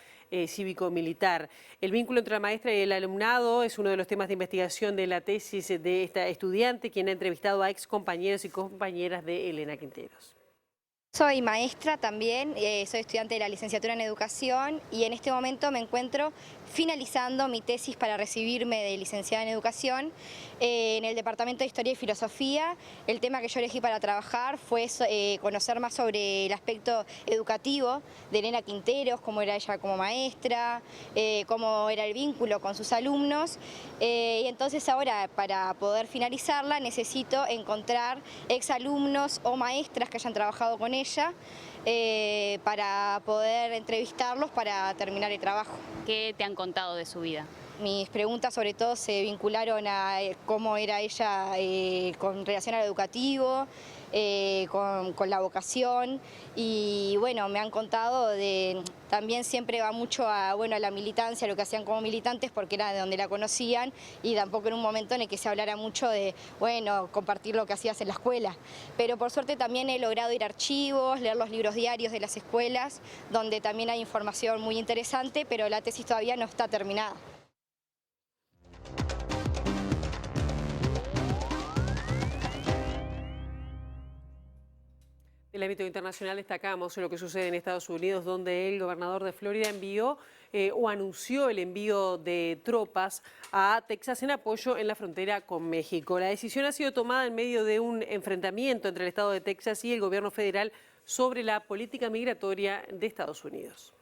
cívico-militar. El vínculo entre la maestra y el alumnado es uno de los temas de investigación de la tesis de esta estudiante, quien ha entrevistado a ex compañeros y compañeras de Elena Quinteros. Soy maestra también, soy estudiante de la licenciatura en Educación y en este momento me encuentro finalizando mi tesis para recibirme de licenciada en Educación en el Departamento de Historia y Filosofía. El tema que yo elegí para trabajar fue conocer más sobre el aspecto educativo de Elena Quinteros, cómo era ella como maestra, cómo era el vínculo con sus alumnos. Y entonces ahora, para poder finalizarla, necesito encontrar exalumnos o maestras que hayan trabajado con ella para poder entrevistarlos para terminar el trabajo. ¿Qué te han contado de su vida? Mis preguntas sobre todo se vincularon a cómo era ella con relación al educativo, con la vocación y bueno, me han contado también siempre va mucho a la militancia, lo que hacían como militantes porque era de donde la conocían y tampoco en un momento en el que se hablara mucho de compartir lo que hacías en la escuela, pero por suerte también he logrado ir a archivos, leer los libros diarios de las escuelas donde también hay información muy interesante, pero la tesis todavía no está terminada. En el ámbito internacional destacamos lo que sucede en Estados Unidos, donde el gobernador de Florida anunció el envío de tropas a Texas en apoyo en la frontera con México. La decisión ha sido tomada en medio de un enfrentamiento entre el estado de Texas y el gobierno federal sobre la política migratoria de Estados Unidos.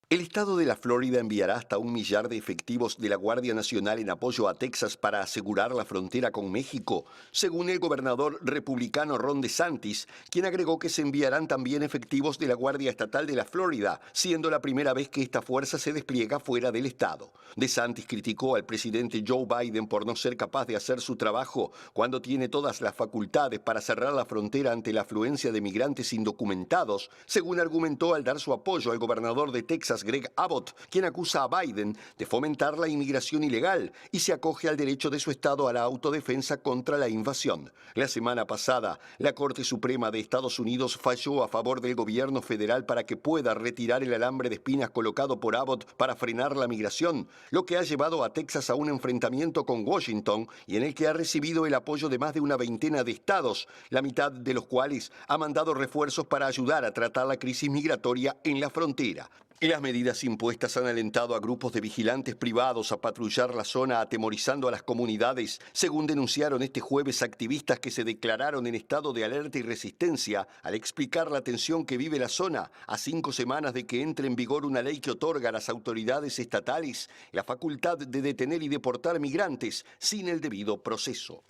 El estado de la Florida enviará hasta 1 millar de efectivos de la Guardia Nacional en apoyo a Texas para asegurar la frontera con México, según el gobernador republicano Ron DeSantis, quien agregó que se enviarán también efectivos de la Guardia Estatal de la Florida, siendo la primera vez que esta fuerza se despliega fuera del estado. DeSantis criticó al presidente Joe Biden por no ser capaz de hacer su trabajo cuando tiene todas las facultades para cerrar la frontera ante la afluencia de migrantes indocumentados, según argumentó al dar su apoyo al gobernador de Texas, Texas, Greg Abbott, quien acusa a Biden de fomentar la inmigración ilegal y se acoge al derecho de su estado a la autodefensa contra la invasión. La semana pasada, la Corte Suprema de Estados Unidos falló a favor del gobierno federal para que pueda retirar el alambre de espinas colocado por Abbott para frenar la migración, lo que ha llevado a Texas a un enfrentamiento con Washington y en el que ha recibido el apoyo de más de una veintena de estados, la mitad de los cuales ha mandado refuerzos para ayudar a tratar la crisis migratoria en la frontera. Las medidas impuestas han alentado a grupos de vigilantes privados a patrullar la zona atemorizando a las comunidades, según denunciaron este jueves activistas que se declararon en estado de alerta y resistencia al explicar la tensión que vive la zona a 5 semanas de que entre en vigor una ley que otorga a las autoridades estatales la facultad de detener y deportar migrantes sin el debido proceso.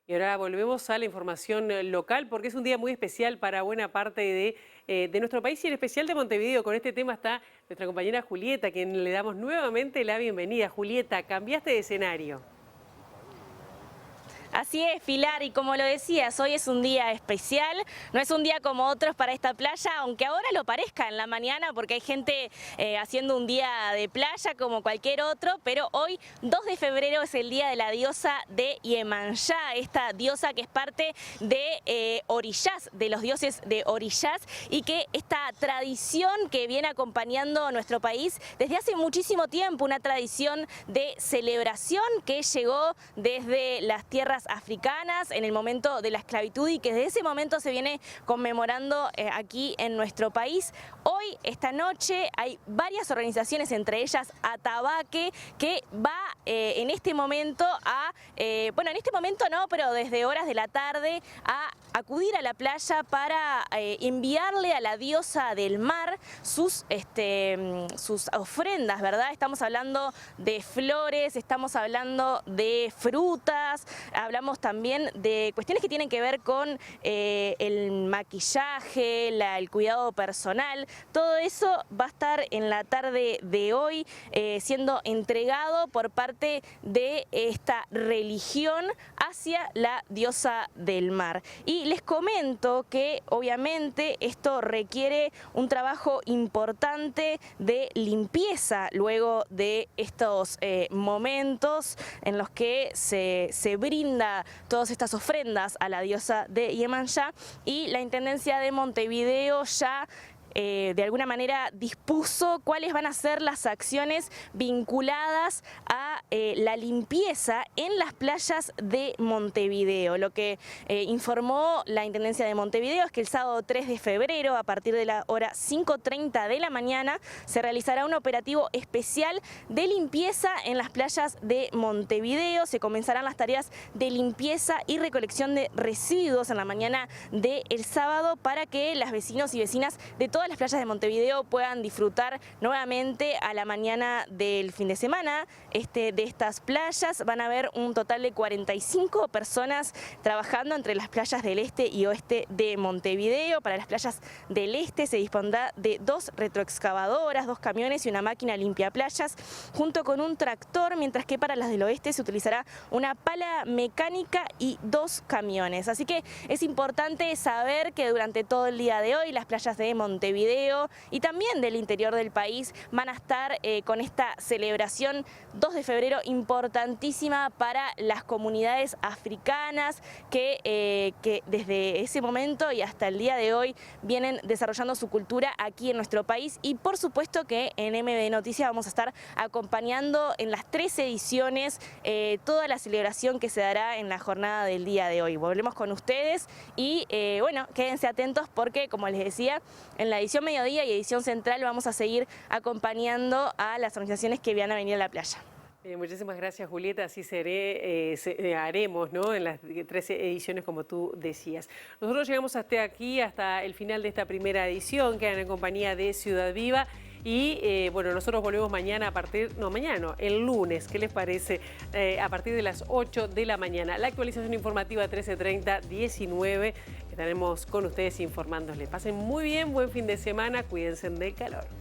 Y ahora volvemos a la información local porque es un día muy especial para buena parte de nuestro país y en especial de Montevideo. Con este tema está nuestra compañera Julieta, a quien le damos nuevamente la bienvenida. Julieta, cambiaste de escenario. Así es, Pilar, y como lo decías, hoy es un día especial, no es un día como otros para esta playa, aunque ahora lo parezca en la mañana porque hay gente haciendo un día de playa como cualquier otro, pero hoy, 2 de febrero, es el día de la diosa de Iemanjá, esta diosa que es parte de Oriyás, de los dioses de Oriyás, y que esta tradición que viene acompañando a nuestro país desde hace muchísimo tiempo, una tradición de celebración que llegó desde las tierras africanas en el momento de la esclavitud y que desde ese momento se viene conmemorando aquí en nuestro país. Hoy, esta noche, hay varias organizaciones, entre ellas Atabaque, que va en este momento bueno, en este momento no, pero desde horas de la tarde a acudir a la playa para enviarle a la diosa del mar sus ofrendas, ¿verdad? Estamos hablando de flores, estamos hablando de frutas, hablamos también de cuestiones que tienen que ver con el maquillaje, el cuidado personal. Todo eso va a estar en la tarde de hoy siendo entregado por parte de esta religión hacia la diosa del mar. Y les comento que obviamente esto requiere un trabajo importante de limpieza luego de estos momentos en los que se brinda todas estas ofrendas a la diosa de Iemanjá, y la Intendencia de Montevideo ya de alguna manera dispuso cuáles van a ser las acciones vinculadas a la limpieza en las playas de Montevideo. Lo que informó la Intendencia de Montevideo es que el sábado 3 de febrero, a partir de la hora 5:30 de la mañana, se realizará un operativo especial de limpieza en las playas de Montevideo. Se comenzarán las tareas de limpieza y recolección de residuos en la mañana del sábado para que los vecinos y vecinas de todas las playas de Montevideo puedan disfrutar nuevamente a la mañana del fin de semana de estas playas. Van a haber un total de 45 personas trabajando entre las playas del este y oeste de Montevideo. Para las playas del este se dispondrá de 2 retroexcavadoras, 2 camiones y una máquina limpia playas, junto con un tractor, mientras que para las del oeste se utilizará una pala mecánica y 2 camiones. Así que es importante saber que durante todo el día de hoy las playas de Montevideo y también del interior del país van a estar con esta celebración 2 de febrero importantísima para las comunidades africanas que desde ese momento y hasta el día de hoy vienen desarrollando su cultura aquí en nuestro país, y por supuesto que en MB Noticias vamos a estar acompañando en las 3 ediciones toda la celebración que se dará en la jornada del día de hoy. Volvemos con ustedes y bueno, quédense atentos porque, como les decía, en la edición mediodía y edición central vamos a seguir acompañando a las organizaciones que van a venir a la playa. Muchísimas gracias, Julieta. Así haremos, ¿no?, en las 13 ediciones, como tú decías. Nosotros llegamos hasta aquí, hasta el final de esta primera edición, que en compañía de Ciudad Viva. Y bueno, nosotros volvemos mañana el lunes, ¿qué les parece? A partir de las 8 de la mañana. La actualización informativa 13:30, 19. Estaremos con ustedes informándoles. Pasen muy bien, buen fin de semana, cuídense del calor.